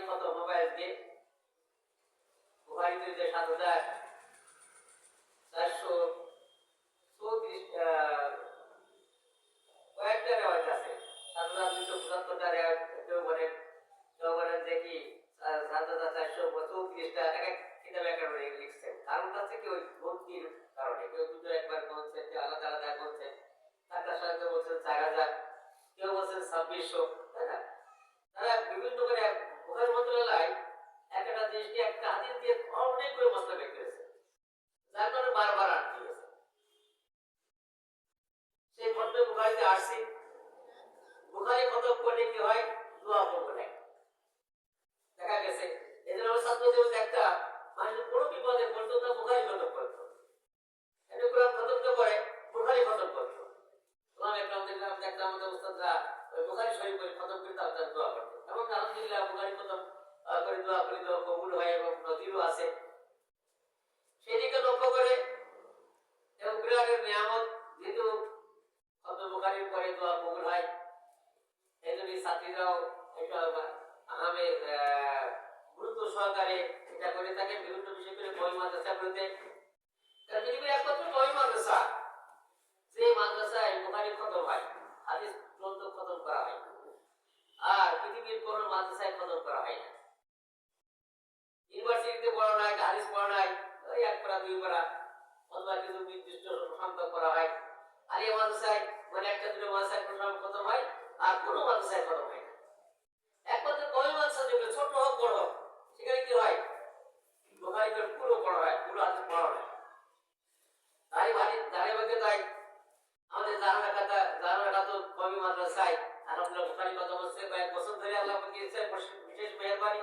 খতম হবে আজকে। বুখারীতে যে ৭,434 কয়েকটা রেওয়ায়েত আছে, ৭,275টা রেওয়ায়েত। কেউ বলেন যে কি ৭,434টা, এক এক কিতাবে এক এক লিখছেন। কারণটা হচ্ছে কি ওই গন্তির কারণে, কেউ দুটো একবার বলছেন, কেউ আলাদা আলাদা বলছেন। তার সাথে বলছেন 4,000, কেউ বলছেন ২৬০০, তাই না? তারা বিভিন্ন করে বুখারী রাহমাতুল্লাহ একটা জিনিসকে একটা হাদিস দিয়ে অনেকগুলো মশলা বের করেছে, যার কারণে বারবার আনতে হয়েছে। সেই খতমে বুখারীতে আসছে, বুখারী খতম করলে কি হয়? দোয়া পড়বো না, দেখা গেছে। এই জন্য আমার ছাত্রদের মধ্যে একটা মানুষ কোনো বিপদে পড়তো না, বুখারী খতম করতো। এটা কোরআন খতম তো করে, বুখারী খতম করতো। তোমার একটা দেখলাম যে একটা আমাদের উস্তাদরা ওই বুখারী শরীফ করে খতম করে তার দোয়া করতো, এবং আলহামদুলিল্লাহ বুখারী খতম করে দোয়া করে দোয়া কবুল হয় এবং নজিরও আছে। সেদিকে লক্ষ্য করে এবং বিরাটের নিয়ামত, যেহেতু খতম বুখারীর পরে দোয়া কবুল হয়, এই জন্য ছাত্রীরাও এটা আহামের গুরুত্ব সহকারে এটা করে থাকেন। বিভিন্ন বিষয় করে বই মাদ্রাসাগুলোতে, পৃথিবীর একমাত্র বই মাদ্রাসা যে মাদ্রাসায় বুখারী খতম হয়, হাদিস গ্রন্থ খতম করা হয়, আর পৃথিবীর কোন মাদ্রাসায় খতম করা হয় না। ইউনিভার্সিটিতে পড়া নাই, হাদিস পড়া নাই, ওই এক পারা দুই পারা অথবা কিছু নির্দিষ্ট সংখ্যক করা হয়। আর এই মাদ্রাসায় মানে একটা দুটো মাদ্রাসায় কোনো সময় খতম হয়, আর কোনো মাদ্রাসায় খতম হয় না। একমাত্র কমি মাদ্রাসা যেগুলো ছোট হোক বড় হোক, সেখানে কি হয়? বুখারী পুরো পড়া হয়, পুরো হাদিস পড়া হয়। তাই ভাগে তাই আমাদের জাহানাখাত কমি মাদ্রাসায় আলহামদুলিল্লাহ বুখারী কথা বলছে, কয়েক বছর ধরে আল্লাহ দিয়েছে বিশেষ মেহেরবানি।